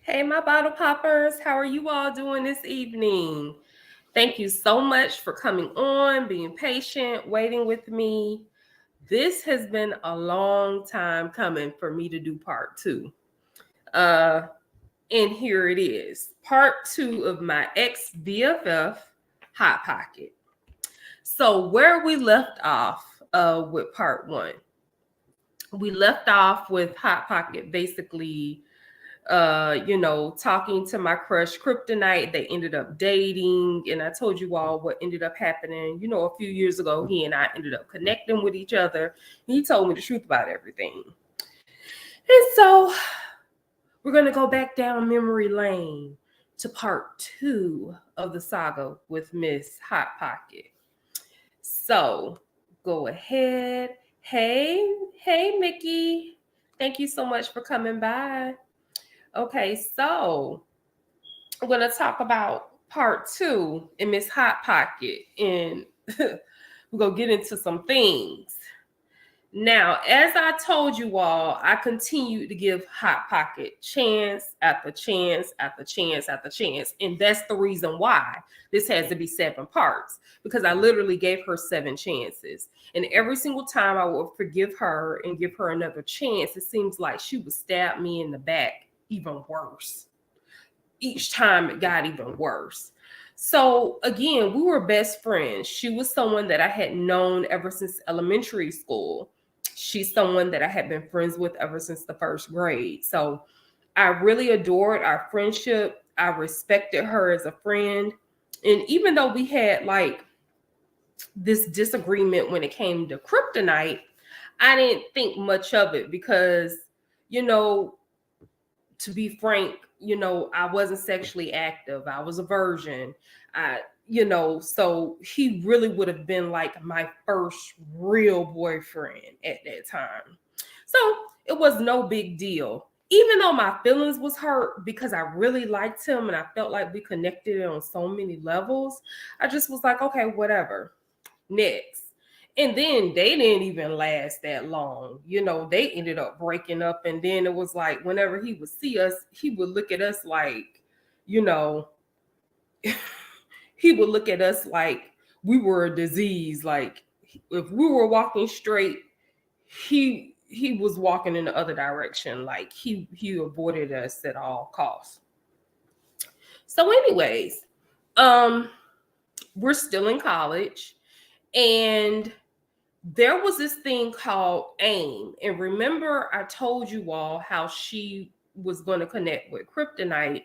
Hey, my bottle poppers, how are you all doing this evening? Thank you so much for coming on, being patient, waiting with me. This has been a long time coming for me to do part two. Uh, and here it is, part two of my ex BFF Hot Pocket. So, where we left off with part one, we left off with Hot Pocket basically talking to my crush Kryptonite. They ended up dating, and I told you all what ended up happening. A few years ago, he and I ended up connecting with each other. He told me the truth about everything. And so we're gonna go back down memory lane to part two of the saga with Miss Hot Pocket. So go ahead. Hey, Mickey. Thank you so much for coming by. Okay, so we're going to talk about part two in Miss Hot Pocket, and we're going to get into some things. Now, as I told you all, I continued to give Hot Pocket chance after chance after chance after chance. And that's the reason why this has to be 7 parts, because I literally gave her 7 chances. And every single time I would forgive her and give her another chance, it seems like she would stab me in the back even worse. Each time it got even worse. So again, we were best friends. She was someone that I had known ever since elementary school. She's someone that I had been friends with ever since the 1st grade. So I really adored our friendship. I respected her as a friend. And even though we had like this disagreement when it came to kryptonite, I didn't think much of it because, to be frank, I wasn't sexually active. I was a virgin. So he really would have been like my first real boyfriend at that time. So it was no big deal. Even though my feelings was hurt because I really liked him and I felt like we connected on so many levels, I just was like, okay, whatever. Next. And then they didn't even last that long. They ended up breaking up. And then it was like whenever he would see us, he would look at us like, you know, he would look at us like we were a disease. Like if we were walking straight, he was walking in the other direction. Like he avoided us at all costs. So, anyways, um, we're still in college, and there was this thing called AIM. And remember, I told you all how she was going to connect with Kryptonite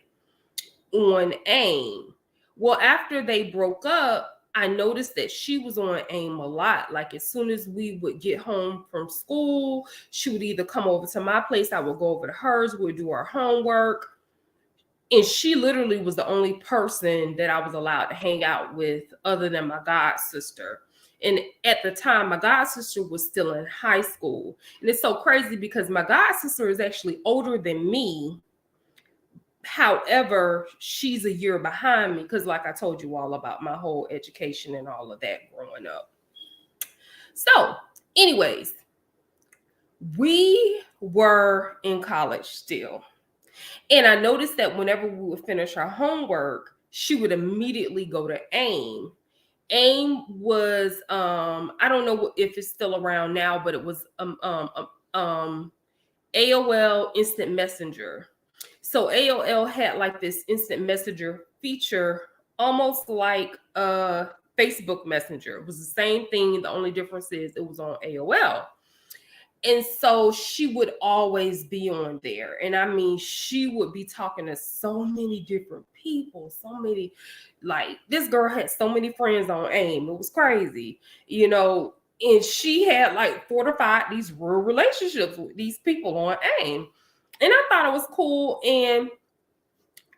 on AIM. Well, after they broke up, I noticed that she was on AIM a lot. Like as soon as we would get home from school, she would either come over to my place, I would go over to hers, we'd do our homework. And she literally was the only person that I was allowed to hang out with other than my god sister. And at the time, my god sister was still in high school. And it's so crazy because my god sister is actually older than me. However, she's a year behind me because, like I told you all about my whole education and all of that growing up. So, anyways, we were in college still. And I noticed that whenever we would finish our homework, she would immediately go to AIM. AIM was I don't know if it's still around now, but it was AOL Instant Messenger. So AOL had like this instant messenger feature, almost like Facebook Messenger. It was the same thing. The only difference is it was on AOL. And so she would always be on there. And I mean, she would be talking to so many different people, so many, like, this girl had so many friends on AIM. It was crazy, and she had like fortified these real relationships with these people on AIM. And I thought it was cool. And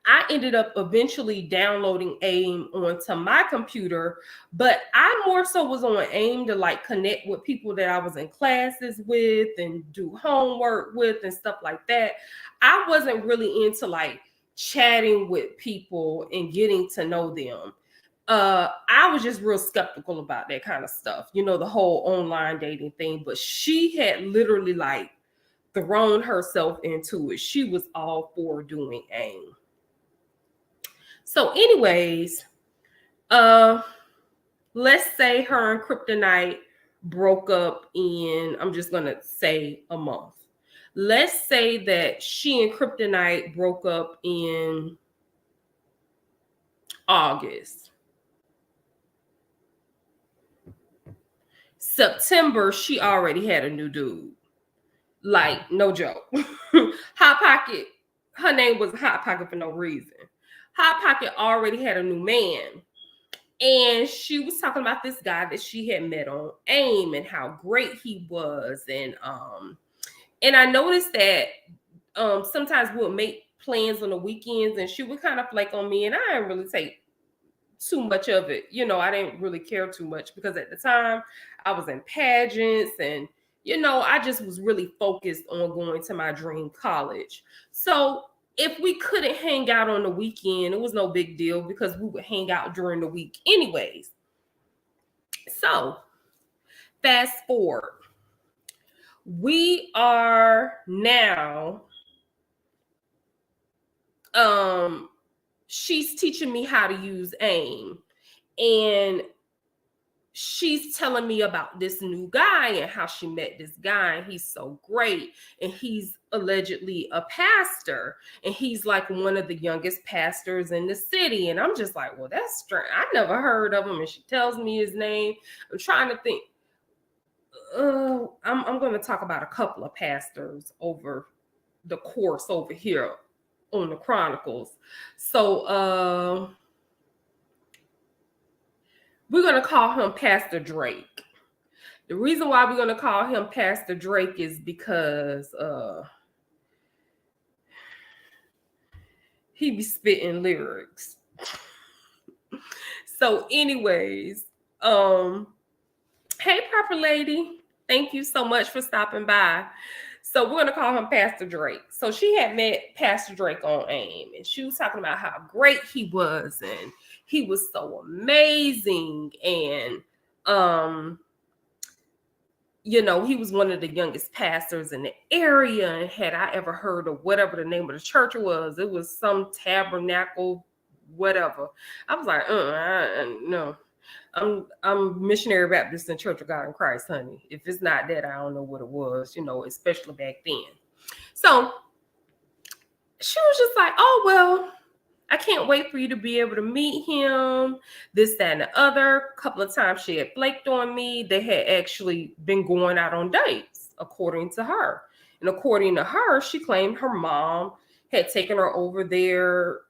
I ended up eventually downloading AIM onto my computer, but I more so was on AIM to like connect with people that I was in classes with and do homework with and stuff like that. I wasn't really into like chatting with people and getting to know them. I was just real skeptical about that kind of stuff, the whole online dating thing. But she had literally like thrown herself into it. She was all for doing AIM. So anyways, let's say her and Kryptonite broke up in, I'm just going to say a month. Let's say that she and Kryptonite broke up in August. September, she already had a new dude. Like, no joke. Hot Pocket, her name was Hot Pocket for no reason. Hot Pocket already had a new man. And she was talking about this guy that she had met on AIM and how great he was. And I noticed that sometimes we'll make plans on the weekends and she would kind of flake on me, and I didn't really take too much of it. You know, I didn't really care too much because at the time I was in pageants and, you know, I just was really focused on going to my dream college. So if we couldn't hang out on the weekend, it was no big deal because we would hang out during the week anyways. So fast forward. We are now, she's teaching me how to use AIM. And she's telling me about this new guy and how she met this guy, and he's so great, and he's allegedly a pastor, and he's like one of the youngest pastors in the city. And I'm just like, well, that's strange. I never heard of him. And she tells me his name. I'm trying to think. I'm going to talk about a couple of pastors over the course over here on the Chronicles. So we're going to call him Pastor Drake. The reason why we're going to call him Pastor Drake is because he be spitting lyrics. So anyways, hey, Proper Lady. Thank you so much for stopping by. So we're going to call him Pastor Drake. So she had met Pastor Drake on AIM, and she was talking about how great he was, and he was so amazing. And, you know, he was one of the youngest pastors in the area. And had I ever heard of whatever the name of the church was, it was some tabernacle, whatever. I was like, no. I'm Missionary Baptist and Church of God in Christ, honey. If it's not that, I don't know what it was, you know, especially back then. So she was just like, oh, well, I can't wait for you to be able to meet him, this, that, and the other. A couple of times she had flaked on me. They had actually been going out on dates, according to her. And according to her, she claimed her mom had taken her over there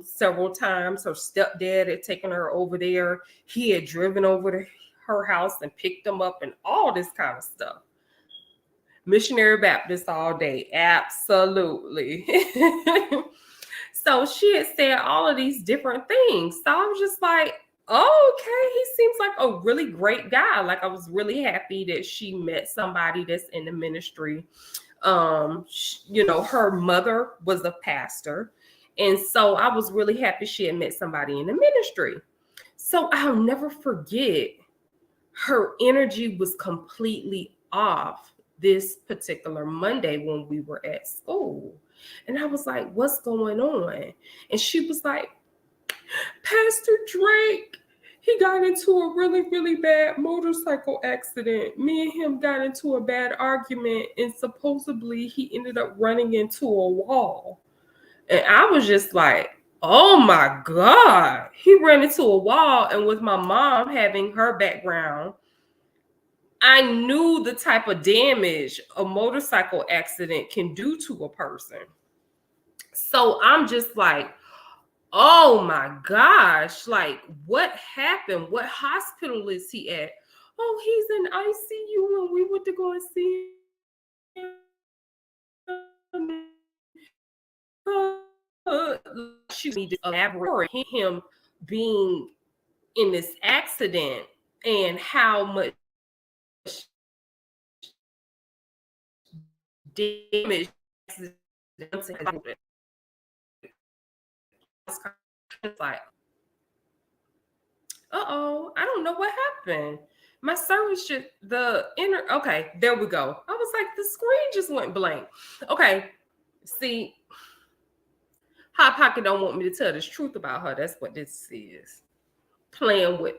several times. Her stepdad had taken her over there. He had driven over to her house and picked them up and all this kind of stuff. Missionary Baptist all day. Absolutely. So she had said all of these different things. So I was just like, oh, okay, he seems like a really great guy. Like, I was really happy that she met somebody that's in the ministry. You know, her mother was a pastor. And so I was really happy she had met somebody in the ministry. So I'll never forget, her energy was completely off this particular Monday when we were at school. And I was like, what's going on? And she was like, Pastor Drake, he got into a really, really bad motorcycle accident. Me and him got into a bad argument, and supposedly he ended up running into a wall. And I was just like, oh my God, he ran into a wall. And with my mom having her background, I knew the type of damage a motorcycle accident can do to a person. So I'm just like, oh my gosh, like, what happened? What hospital is he at? Oh, he's in ICU, and we went to go and see him. She need to elaborate him being in this accident and how much damage. Like, I don't know what happened. My service just okay, there we go. I was like, the screen just went blank. Okay, see, Hot Pocket don't want me to tell the truth about her. That's what this is. Playing with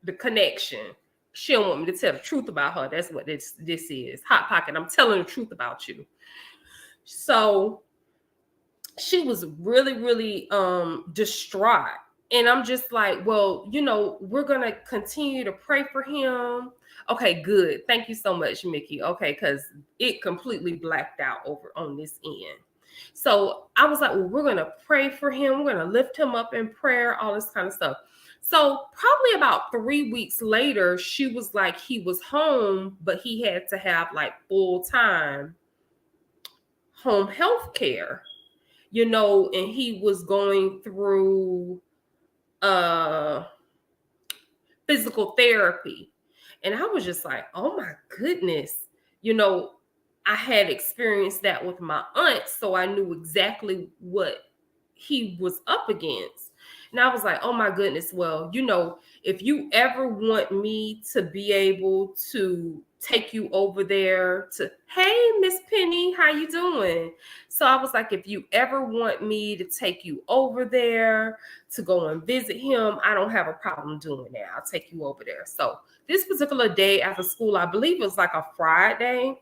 the connection. She don't want me to tell the truth about her. That's what this is. Hot Pocket, I'm telling the truth about you. So she was really, really distraught. And I'm just like, well, we're gonna continue to pray for him. Okay, good. Thank you so much, Mickey. Okay, because it completely blacked out over on this end. So I was like, well, we're gonna pray for him. We're gonna lift him up in prayer, all this kind of stuff. So probably about 3 weeks later, she was like, he was home, but he had to have like full-time home health care, and he was going through physical therapy. And I was just like, oh my goodness. I had experienced that with my aunt, so I knew exactly what he was up against. And I was like, oh my goodness, well, if you ever want me to be able to take you over there to, hey, Miss Penny, how you doing? So I was like, if you ever want me to take you over there to go and visit him, I don't have a problem doing that. I'll take you over there. So this particular day after school, I believe it was like a Friday.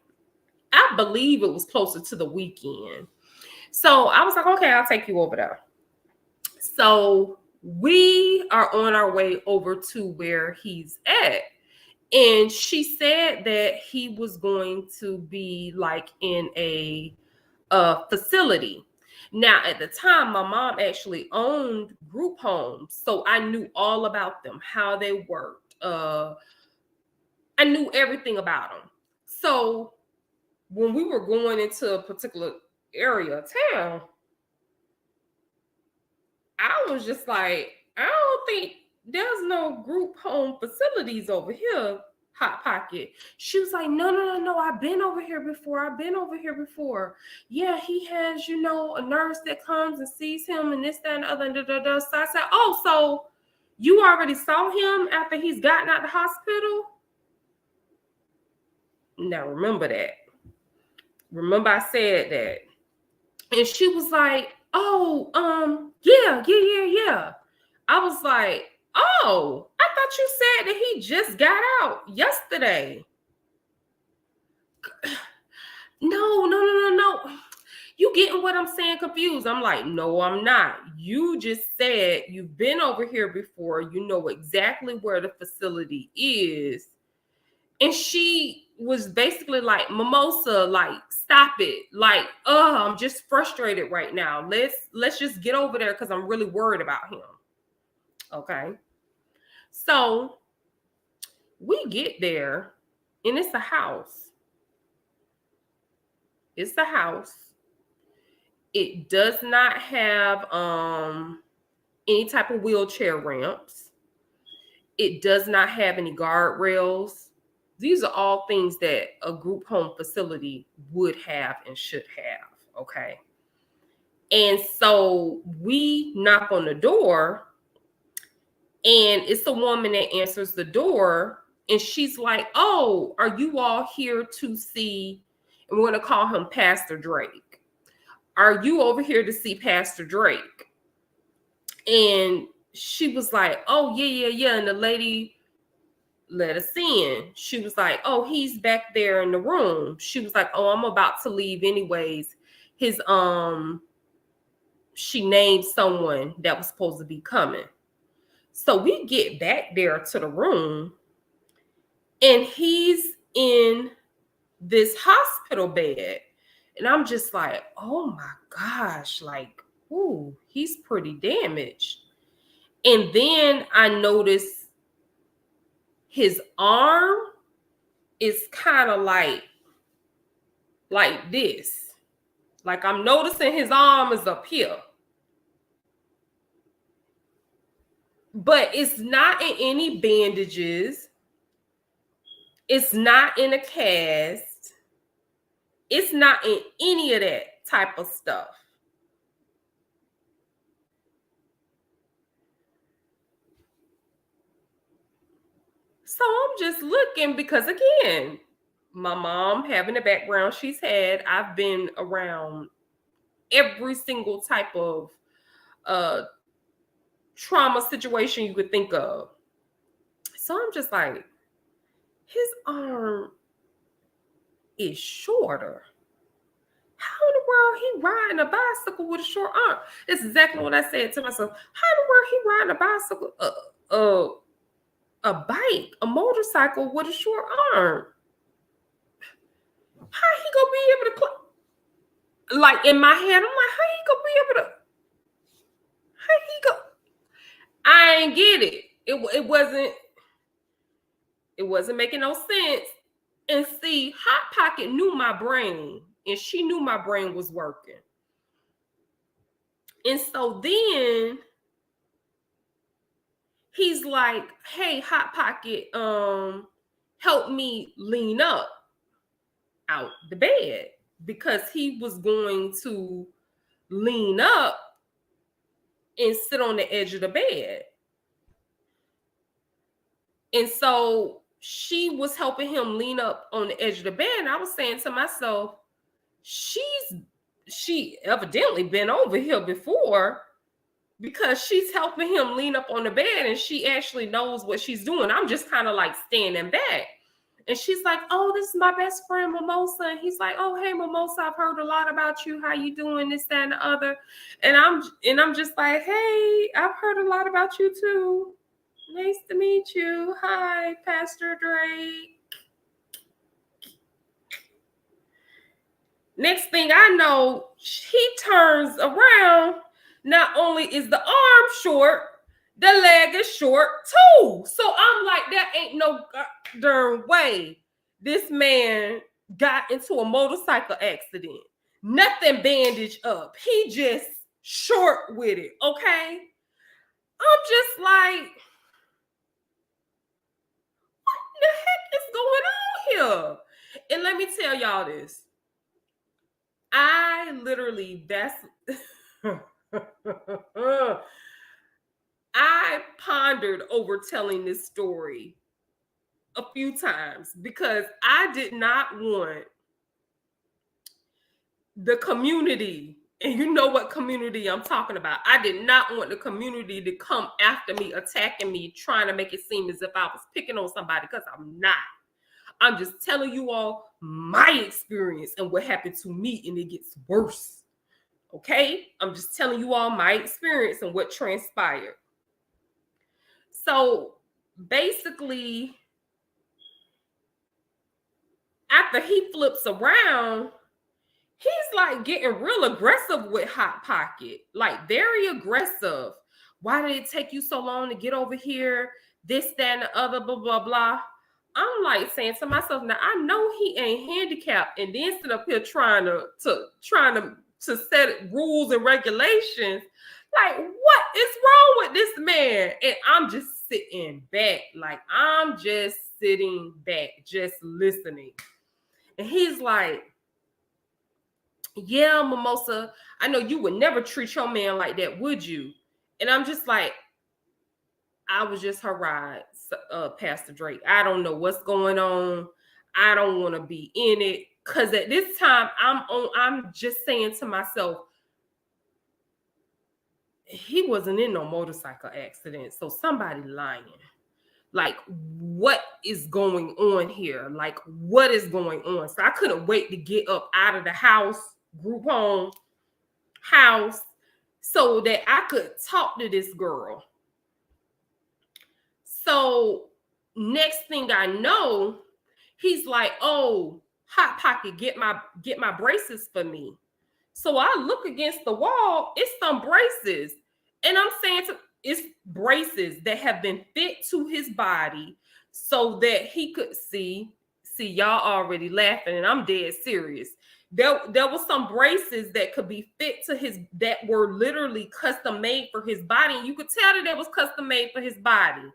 I believe it was closer to the weekend. So I was like, okay, I'll take you over there. So we are on our way over to where he's at. And she said that he was going to be like in a facility. Now, at the time, my mom actually owned group homes. So I knew all about them, how they worked. I knew everything about them. So when we were going into a particular area of town, I was just like, I don't think there's no group home facilities over here, Hot Pocket. She was like, no. I've been over here before. Yeah, he has, a nurse that comes and sees him and this, that, and the other. So I said, oh, so you already saw him after he's gotten out the hospital? Now, remember that. Remember I said that. And she was like, oh, yeah. I was like, oh, I thought you said that he just got out yesterday. No. You getting what I'm saying confused? I'm like, no, I'm not. You just said you've been over here before. You know exactly where the facility is. And she was basically like, Mimosa, like, stop it. Like, I'm just frustrated right now. Let's just get over there because I'm really worried about him. Okay. So we get there and it's a house. It's a house. It does not have any type of wheelchair ramps. It does not have any guardrails. These are all things that a group home facility would have and should have, okay? And so we knock on the door, and it's a woman that answers the door, and she's like, oh, are you all here to see, and we're going to call him Pastor Drake. Are you over here to see Pastor Drake? And she was like, oh, yeah. And the lady let us in. She was like, oh, he's back there in the room. She was like, oh, I'm about to leave anyways. She named someone that was supposed to be coming. So we get back there to the room, and he's in this hospital bed. And I'm just like, oh my gosh, like, ooh, he's pretty damaged. And then I noticed his arm is kind of like this. Like, I'm noticing his arm is up here. But it's not in any bandages. It's not in a cast. It's not in any of that type of stuff. So I'm just looking because, again, my mom having the background she's had, I've been around every single type of uh trauma situation you could think of. So I'm just like, his arm is shorter. How in the world he riding a bicycle with a short arm? That's exactly what I said to myself. How in the world he riding a bicycle, a bike, a motorcycle with a short arm? How he gonna be able to like in my head? I'm like, how he gonna be able to? How he go? I ain't get it. It wasn't making no sense. And see, Hot Pocket knew my brain, and she knew my brain was working. And so then he's like, hey, Hot Pocket, help me lean up out the bed, because he was going to lean up and sit on the edge of the bed. And so she was helping him lean up on the edge of the bed. And I was saying to myself, she evidently been over here before, because she's helping him lean up on the bed and she actually knows what she's doing. I'm just kind of like standing back. And she's like, oh, this is my best friend, Mimosa. And he's like, oh, hey, Mimosa, I've heard a lot about you. How you doing? This, that, and the other. And I'm just like, hey, I've heard a lot about you too. Nice to meet you. Hi, Pastor Drake. Next thing I know, he turns around. Not only is the arm short, the leg is short too. So I'm like, there ain't no darn way this man got into a motorcycle accident. Nothing bandaged up. He just short with it, okay? I'm just like, what the heck is going on here? And let me tell y'all this. I literally, I pondered over telling this story a few times, because I did not want the community, and you know what community I'm talking about. I did not want the community to come after me, attacking me, trying to make it seem as if I was picking on somebody, because I'm not. I'm just telling you all my experience and what happened to me, and it gets worse. Okay? I'm just telling you all my experience and what transpired. So basically, after he flips around, he's like getting real aggressive with Hot Pocket, like very aggressive. Why did it take you so long to get over here? This, that, and the other, blah, blah, blah. I'm like saying to myself, now I know he ain't handicapped, and then sit up here trying to set rules and regulations. Like, what is wrong with this man? And I'm just sitting back, just listening. And he's like, yeah, Mimosa, I know you would never treat your man like that, would you? And I'm just like, I was just her ride, Pastor Drake. I don't know what's going on. I don't want to be in it. Because at this time, I'm just saying to myself, he wasn't in no motorcycle accident. So somebody lying. Like, what is going on here? Like, what is going on? So I couldn't wait to get up out of the house, group home, house, so that I could talk to this girl. So next thing I know, he's like, oh, Hot Pocket, get my braces for me. So I look against the wall, it's some braces. And I'm saying it's braces that have been fit to his body so that he could see y'all already laughing, and I'm dead serious. There was some braces that could be fit to his, that were literally custom made for his body. And you could tell that it was custom made for his body.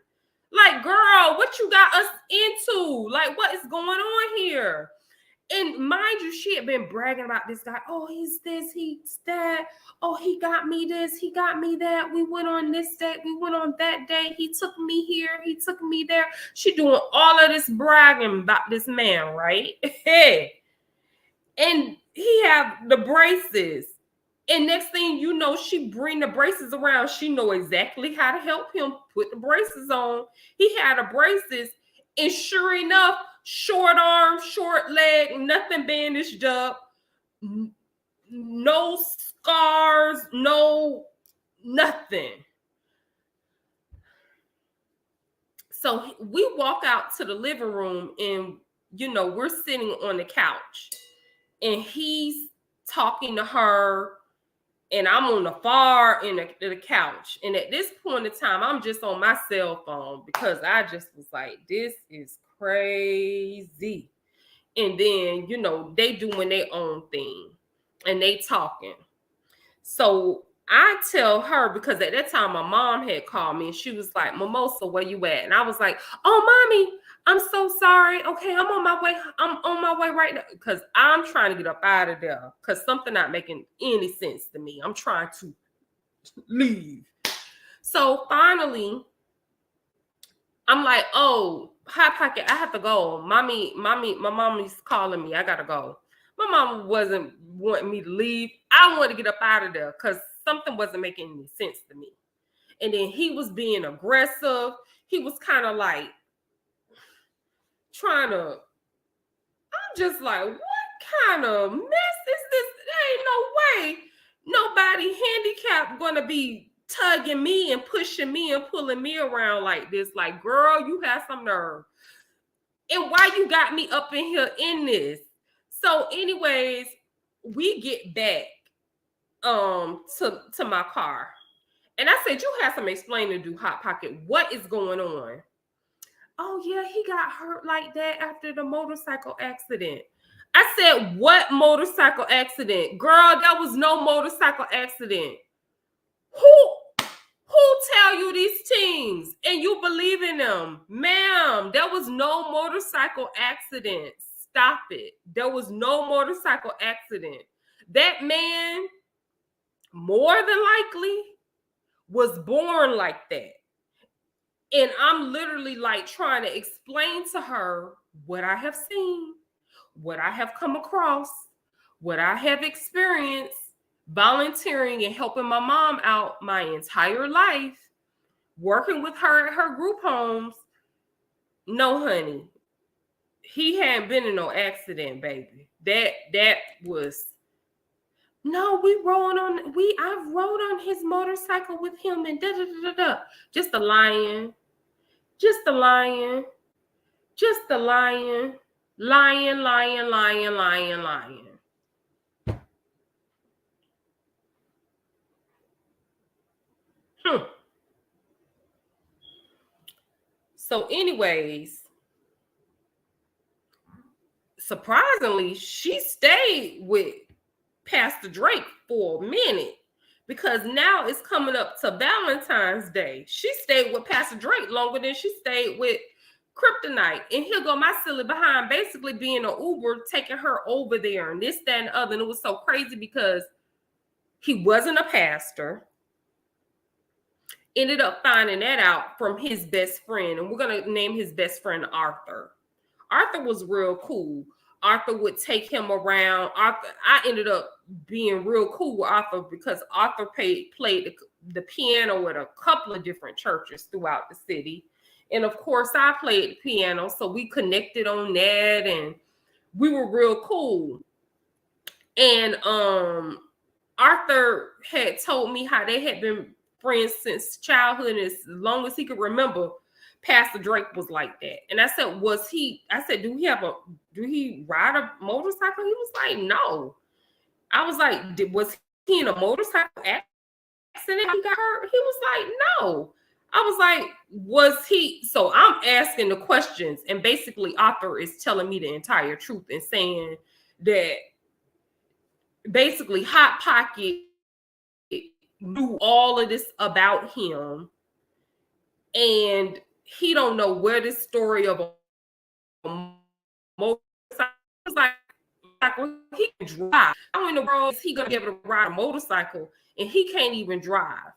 Like, girl, what you got us into? Like, what is going on here? And mind you, she had been bragging about this guy. Oh, he's this, he's that. Oh, he got me this, he got me that. We went on this date, we went on that date. He took me here, he took me there. She doing all of this bragging about this man, right? Hey. And he have the braces. And next thing you know, she bring the braces around. She know exactly how to help him put the braces on. He had the braces. And sure enough, short arm, short leg, nothing bandaged up, no scars, no nothing. So we walk out to the living room and, we're sitting on the couch and he's talking to her and I'm on the far end of the couch. And at this point in time, I'm just on my cell phone because I just was like, this is crazy. And then, they doing their own thing and they talking. So I tell her, because at that time my mom had called me and she was like, Mimosa, where you at? And I was like, oh, mommy, I'm so sorry. Okay, I'm on my way. I'm on my way right now because I'm trying to get up out of there because something not making any sense to me. I'm trying to leave. So finally, I'm like, oh, Hot Pocket, I have to go. My mommy's calling me. I gotta go. My mom wasn't wanting me to leave. I wanted to get up out of there because something wasn't making any sense to me. And then he was being aggressive. He was kind of like trying to, I'm just like, what kind of mess is this? There ain't no way nobody handicapped gonna be tugging me and pushing me and pulling me around like this. Like, girl, you have some nerve. And why you got me up in here in this? So anyways, we get back to my car. And I said, you have some explaining to do, Hot Pocket. What is going on? Oh, yeah, he got hurt like that after the motorcycle accident. I said, what motorcycle accident? Girl, there was no motorcycle accident. Who tell you these things and you believe in them? Ma'am, there was no motorcycle accident. Stop it. There was no motorcycle accident. That man, more than likely, was born like that. And I'm literally like trying to explain to her what I have seen, what I have come across, what I have experienced, volunteering and helping my mom out my entire life, working with her at her group homes. No, honey, he hadn't been in no accident, baby. That was no. I rode on his motorcycle with him and da da da da. Just a lion. Just a lion. Just a lion. Lion, lion, lion, lion, lion. So, anyways, surprisingly, she stayed with Pastor Drake for a minute because now it's coming up to Valentine's Day. She stayed with Pastor Drake longer than she stayed with Kryptonite. And here go my silly behind basically being an Uber, taking her over there and this, that, and the other. And it was so crazy because he wasn't a pastor. Ended up finding that out from his best friend. And we're going to name his best friend Arthur. Arthur was real cool. Arthur would take him around. I ended up being real cool with Arthur because Arthur played the piano at a couple of different churches throughout the city. And of course, I played the piano. So we connected on that and we were real cool. And Arthur had told me how they had been friends since childhood, and as long as he could remember, Pastor Drake was like that. And I said, do he ride a motorcycle? He was like, no. I was like, was he in a motorcycle accident? He got hurt? He was like, no. I was like, was he? So I'm asking the questions, and basically Arthur is telling me the entire truth and saying that basically Hot Pocket knew all of this about him, and he don't know where this story of a motorcycle was like. motorcycle. He can drive. How in the world is he gonna be able to ride a motorcycle and he can't even drive?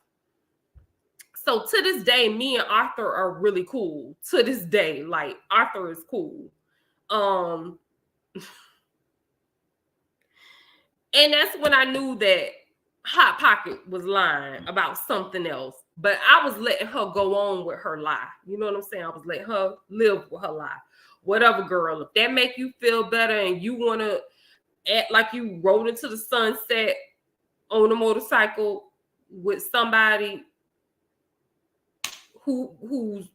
So to this day, me and Arthur are really cool. To this day, like Arthur is cool. And that's when I knew that Hot Pocket was lying about something else. But I was letting her go on with her lie. You know what I'm saying? I was letting her live with her lie. Whatever, girl. If that make you feel better and you want to act like you rode into the sunset on a motorcycle with somebody who's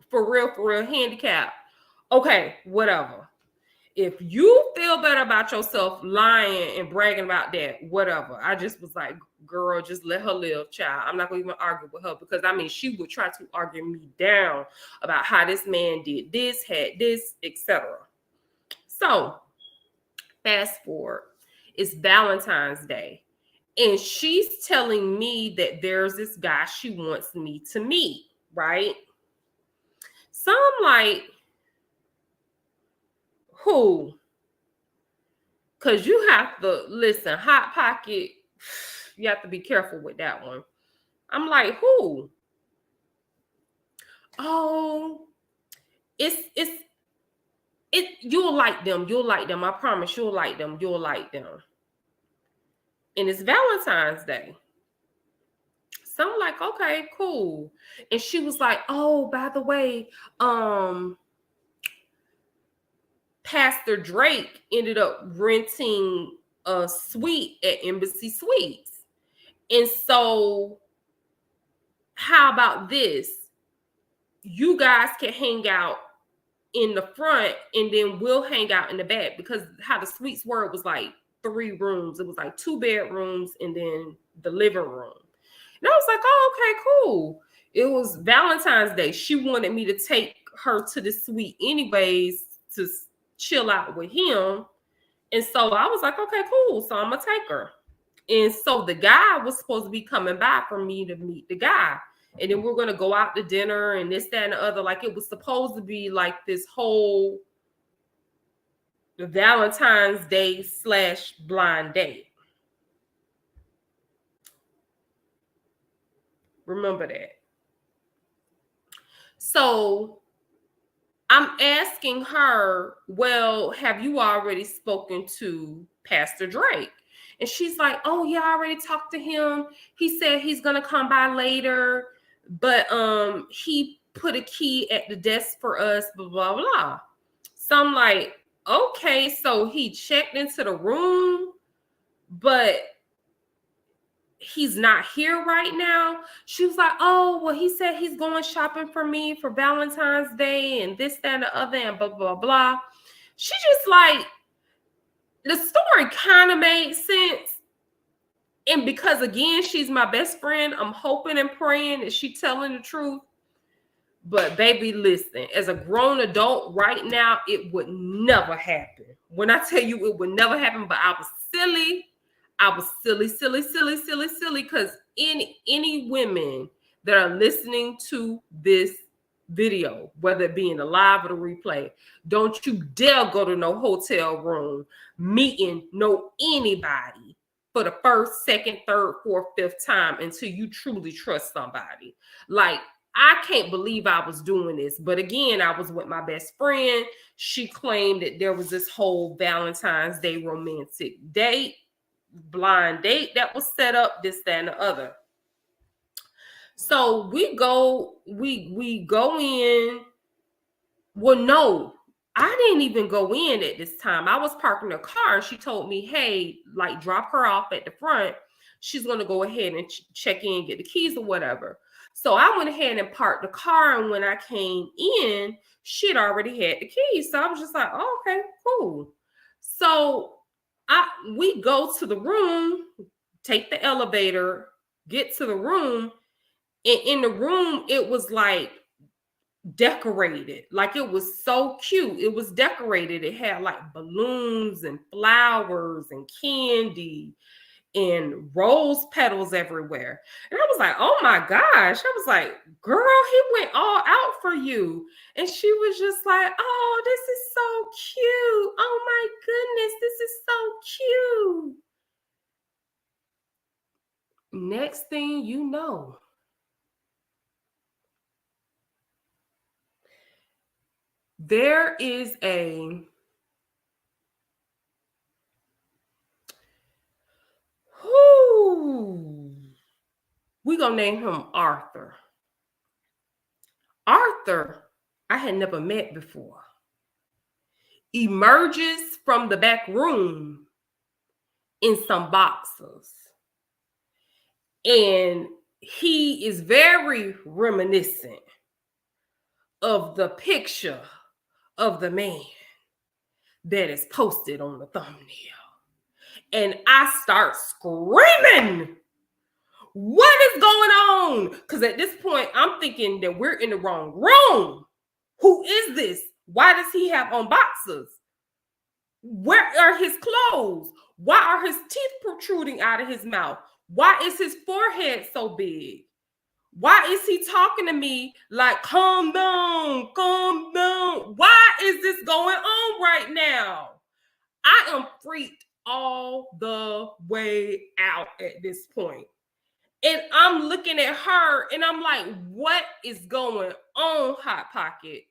for real handicapped, okay, whatever. If you feel better about yourself lying and bragging about that, whatever. I just was like, girl, just let her live, child. I'm not going to even argue with her because, I mean, she would try to argue me down about how this man did this, had this, etc. So, fast forward. It's Valentine's Day. And she's telling me that there's this guy she wants me to meet, right? So I'm like, who? Because you have to listen, Hot Pocket, you have to be careful with that one. I'm like, who? Oh, you'll like them. You'll like them. I promise you'll like them. You'll like them. And it's Valentine's Day. So I'm like, okay, cool. And she was like, oh, by the way, Pastor Drake ended up renting a suite at Embassy Suites. And so how about this? You guys can hang out in the front and then we'll hang out in the back, because how the suites were, it was like 3 rooms. It was like 2 bedrooms and then the living room. And I was like, oh, okay, cool. It was Valentine's Day. She wanted me to take her to the suite anyways to chill out with him. And so I was like, okay, cool. So I'm going to take her. And so the guy was supposed to be coming by for me to meet the guy. And then we're going to go out to dinner and this, that, and the other. Like, it was supposed to be like this whole Valentine's Day / blind date. Remember that. So I'm asking her, well, have you already spoken to Pastor Drake? And she's like, oh, yeah, I already talked to him. He said he's going to come by later, but he put a key at the desk for us, blah, blah, blah. So I'm like, okay, so he checked into the room, but he's not here right now. She was like, oh, well, he said he's going shopping for me for Valentine's Day and this, that, and the other, and blah, blah, blah. She just like, the story kind of made sense. And because, again, she's my best friend, I'm hoping and praying that she's telling the truth. But baby, listen, as a grown adult right now, it would never happen. When I tell you it would never happen, but I was silly. I was silly, because any women that are listening to this video, whether it be in the live or the replay, don't you dare go to no hotel room meeting anybody for the first, second, third, fourth, fifth time until you truly trust somebody. Like, I can't believe I was doing this. But again, I was with my best friend. She claimed that there was this whole Valentine's Day romantic date, blind date that was set up, this, that, and the other. So we go in. Well, no, I didn't even go in at this time. I was parking the car and she told me, hey, like, drop her off at the front. She's going to go ahead and check in, get the keys or whatever. So I went ahead and parked the car. And when I came in, she'd already had the keys. So I was just like, oh, okay, cool. So we go to the room, take the elevator, get to the room. And in the room, it was like decorated. Like, it was so cute. It was decorated. It had like balloons and flowers and candy. and rose petals everywhere. And I was like, oh my gosh. I was like, girl, he went all out for you. And she was just like, oh, this is so cute. Oh my goodness, this is so cute. Next thing you know, there is a we're gonna name him Arthur. Arthur, I had never met before, emerges from the back room in some boxers. And he is very reminiscent of the picture of the man that is posted on the thumbnail. And I start screaming, what is going on? Because at this point, I'm thinking that we're in the wrong room. Who is this? Why does he have on boxers? Where are his clothes? Why are his teeth protruding out of his mouth? Why is his forehead so big? Why is he talking to me like, calm down, calm down? Why is this going on right now? I am freaked all the way out at this point. And I'm looking at her and I'm like, what is going on, Hot Pocket?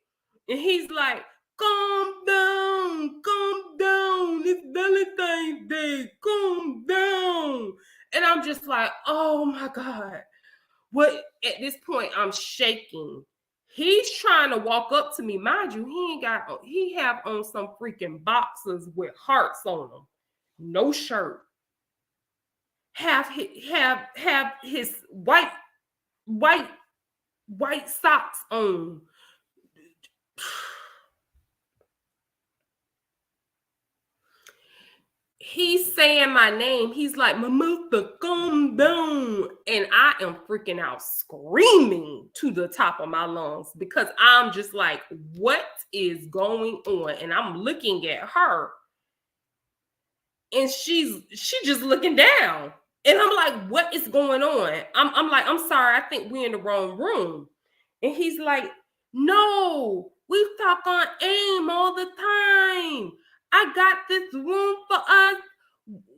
And he's like, calm down, calm down. It's Valentine's Day, calm down. And I'm just like, oh my God. What at this point I'm shaking. He's trying to walk up to me. Mind you, he have on some freaking boxers with hearts on them. No shirt. Have his white socks on. He's saying my name. He's like, Mamuka, calm down. And I am freaking out, screaming to the top of my lungs because I'm just like, what is going on? And I'm looking at her. And she just looking down. And I'm like, what is going on? I'm like, I'm sorry, I think we're in the wrong room. And he's like, no, we talk on AIM all the time. I got this room for us.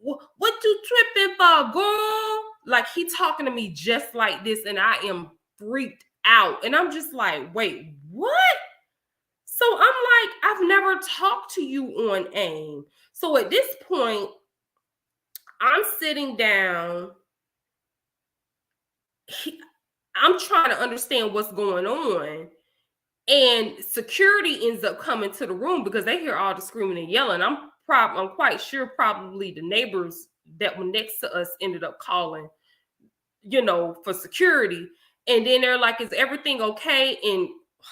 What you tripping for, girl? Like, he talking to me just like this, and I am freaked out. And I'm just like, wait, what? So I'm like, I've never talked to you on AIM. So at this point, I'm sitting down. I'm trying to understand what's going on. And security ends up coming to the room because they hear all the screaming and yelling. I'm quite sure probably the neighbors that were next to us ended up calling, for security. And then they're like, is everything okay? And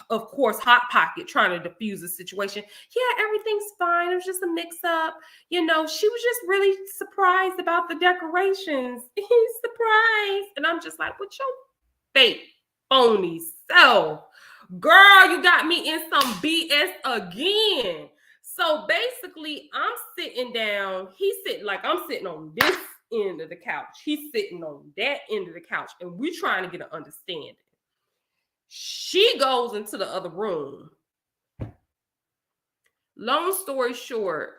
of course, Hot Pocket trying to diffuse the situation. Yeah, everything's fine. It was just a mix-up. She was just really surprised about the decorations. He's surprised. And I'm just like, what your fake, phony self? Girl, you got me in some BS again. So basically, I'm sitting down. He's sitting like I'm sitting on this end of the couch. He's sitting on that end of the couch. And we're trying to get an understanding. She goes into the other room. Long story short,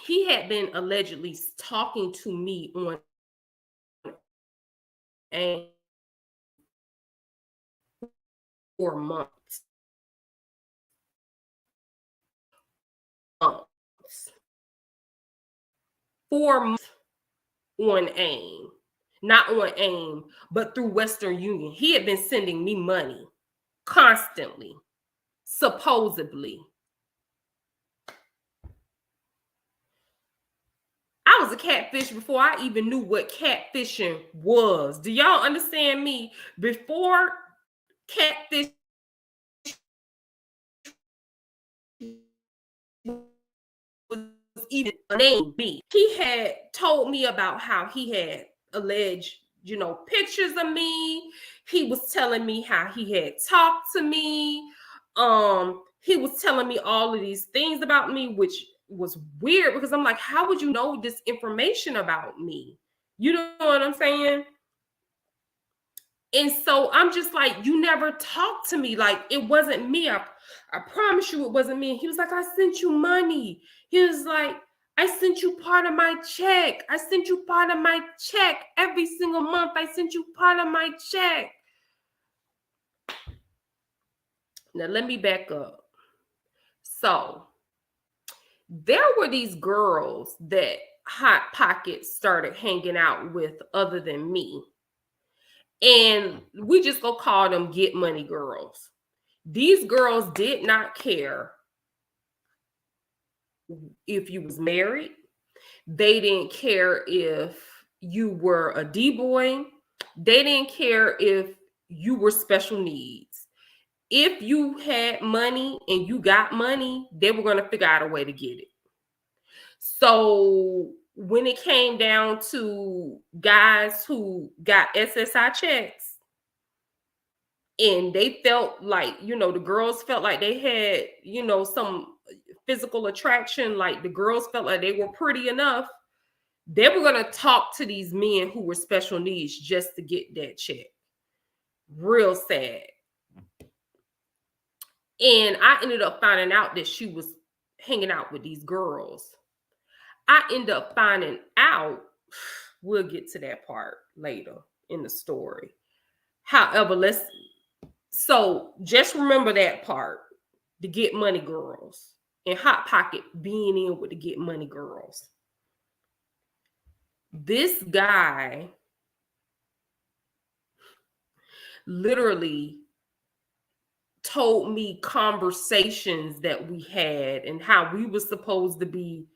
he had been allegedly talking to me on AIM for months. 4 months on AIM. Not on AIM, but through Western Union. He had been sending me money constantly, supposedly. I was a catfish before I even knew what catfishing was. Do y'all understand me? Before catfish was even a name, he had told me about how he had alleged, pictures of me. He was telling me how he had talked to me. He was telling me all of these things about me, which was weird because I'm like, how would you know this information about me? You know what I'm saying? And so I'm just like, you never talked to me. Like, it wasn't me. I promise you it wasn't me. And he was like, I sent you money. He was like, I sent you part of my check. I sent you part of my check every single month. I sent you part of my check. Now, let me back up. So, there were these girls that Hot Pockets started hanging out with other than me. And we just go call them get money girls. These girls did not care if you was married. They didn't care if you were a D-boy. They didn't care if you were special needs. If you had money and you got money, they were going to figure out a way to get it. So when it came down to guys who got SSI checks, and they felt like, you know, the girls felt like they had, you know, some physical attraction, like the girls felt like they were pretty enough, they were going to talk to these men who were special needs just to get that check. Real sad. And I ended up finding out that she was hanging out with these girls. I ended up finding out, we'll get to that part later in the story. However, so just remember that part, the get money girls, and Hot Pocket being in with the get money girls. This guy literally told me conversations that we had and how we were supposed to be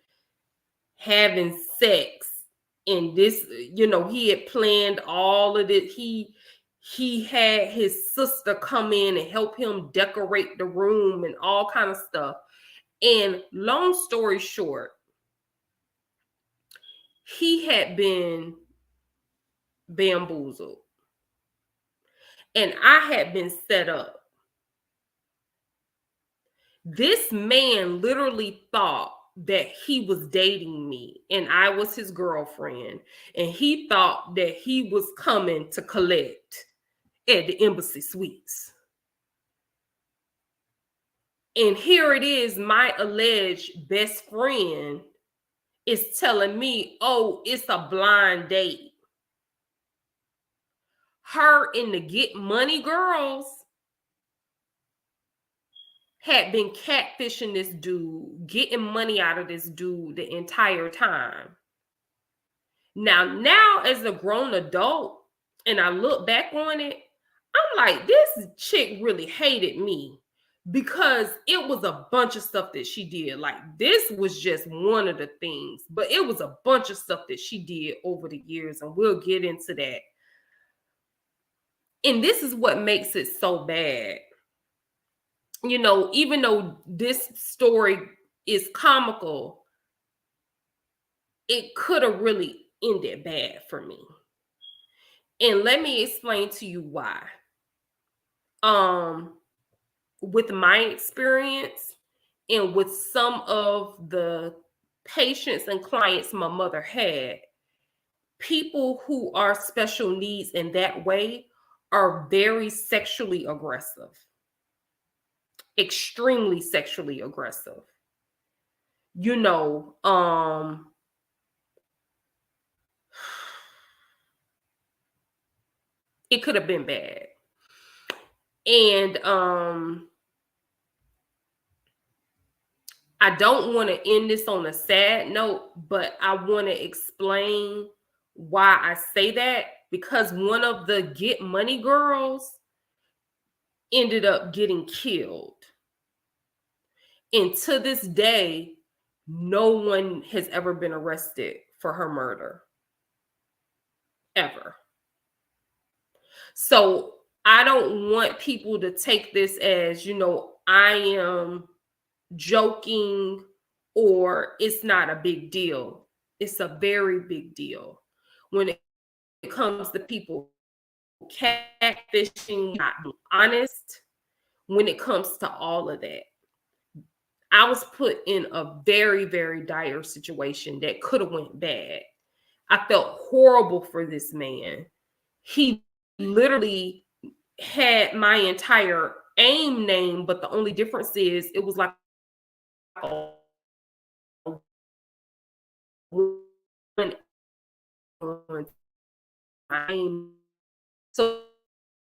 having sex. And this, you know, he had planned all of it. He had his sister come in and help him decorate the room and all kind of stuff. And long story short, he had been bamboozled. And I had been set up. This man literally thought that he was dating me and I was his girlfriend. And he thought that he was coming to collect at the Embassy Suites. And here it is, my alleged best friend is telling me, oh, it's a blind date. Her and the get money girls had been catfishing this dude, getting money out of this dude the entire time. Now as a grown adult, and I look back on it, I'm like, this chick really hated me because it was a bunch of stuff that she did. Like, this was just one of the things, but it was a bunch of stuff that she did over the years, and we'll get into that. And this is what makes it so bad. You know, even though this story is comical, it could have really ended bad for me. And let me explain to you why. With my experience and with some of the patients and clients my mother had, people who are special needs in that way are very sexually aggressive. Extremely sexually aggressive. You know, it could have been bad. And I don't want to end this on a sad note, but I want to explain why I say that, because one of the get money girls ended up getting killed. And to this day, no one has ever been arrested for her murder. Ever. So I don't want people to take this as, you know, I am joking or it's not a big deal. It's a very big deal when it comes to people catfishing, not being honest, when it comes to all of that. I was put in a very, very dire situation that could have went bad. I felt horrible for this man. He literally had my entire AIM name, but the only difference is it was like a one on AIM. So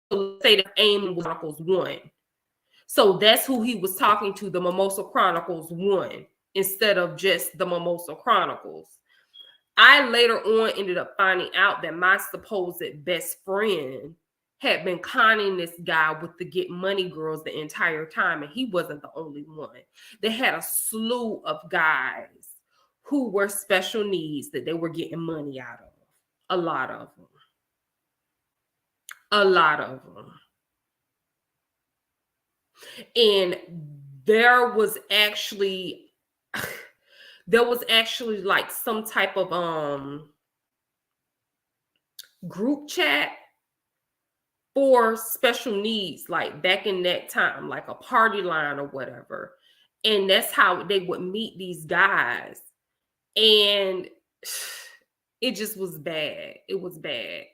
let's say the AIM was Chronicles 1. So that's who he was talking to, the Mimosa Chronicles 1, instead of just the Mimosa Chronicles. I later on ended up finding out that my supposed best friend had been conning this guy with the Get Money girls the entire time, and he wasn't the only one. They had a slew of guys who were special needs that they were getting money out of. A lot of them. A lot of them. And there was actually like some type of group chat for special needs, like back in that time, like a party line or whatever. And that's how they would meet these guys. And it just was bad. It was bad.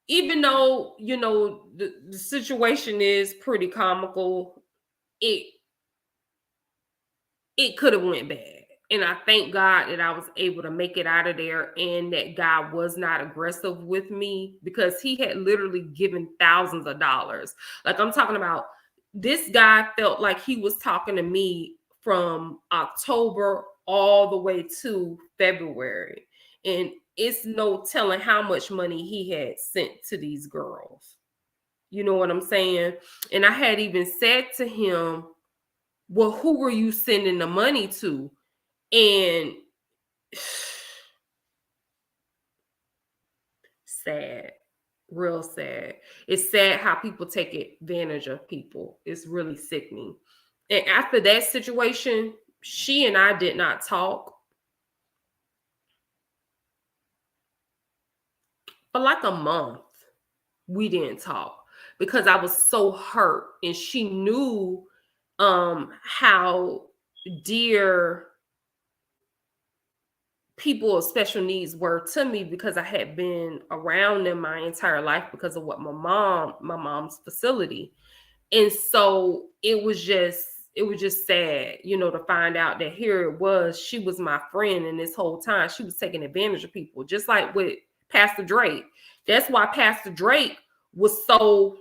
Even though, you know, the situation is pretty comical, it could have went bad. And I thank God that I was able to make it out of there, and that guy was not aggressive with me, because he had literally given thousands of dollars. Like, I'm talking about, this guy felt like he was talking to me from October all the way to February. And it's no telling how much money he had sent to these girls. You know what I'm saying? And I had even said to him, well, who were you sending the money to? And sad, real sad. It's sad how people take advantage of people. It's really sickening. And after that situation, she and I did not talk for like a month. We didn't talk because I was so hurt, and she knew how dear people of special needs were to me, because I had been around them my entire life because of what my mom's facility. And so it was just sad, you know, to find out that here it was, she was my friend, and this whole time she was taking advantage of people, just like with Pastor Drake. That's why Pastor Drake was so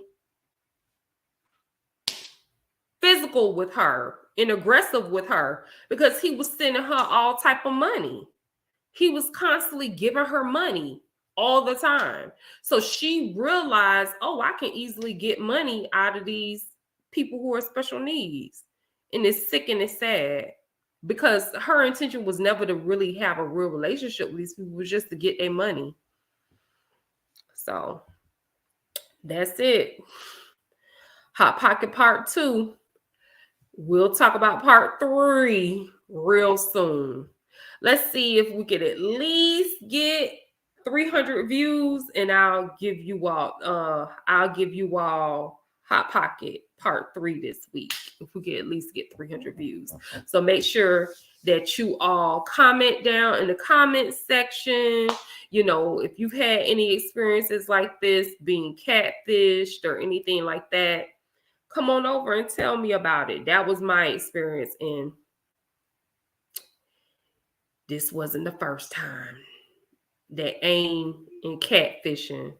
physical with her and aggressive with her, because he was sending her all type of money. He was constantly giving her money all the time. So she realized, oh, I can easily get money out of these people who are special needs. And it's sick and it's sad, because her intention was never to really have a real relationship with these people, it was just to get their money. So that's it. Hot Pocket Part 2. We'll talk about Part 3 real soon. Let's see if we could at least get 300 views, and I'll give you all Hot Pocket Part 3 this week, if we could at least get 300 views. So make sure that you all comment down in the comment section. You know, if you've had any experiences like this, being catfished or anything like that, come on over and tell me about it. That was my experience, and this wasn't the first time that AIM and catfishing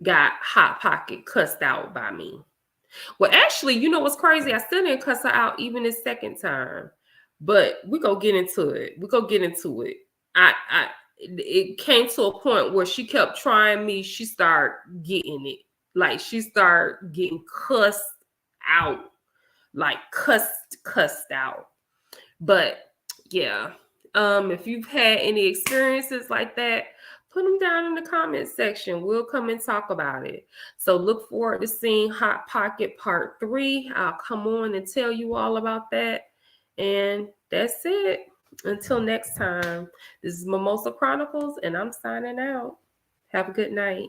got Hot Pocket cussed out by me. Well, actually, you know what's crazy? I still didn't cuss her out even this second time. But we go get into it. It came to a point where she kept trying me. She started getting it. Like, she started getting cussed out. Like, cussed out. But yeah. If you've had any experiences like that, put them down in the comment section. We'll come and talk about it. So look forward to seeing Hot Pocket Part 3. I'll come on and tell you all about that. And that's it. Until next time, this is Mimosa Chronicles, and I'm signing out. Have a good night.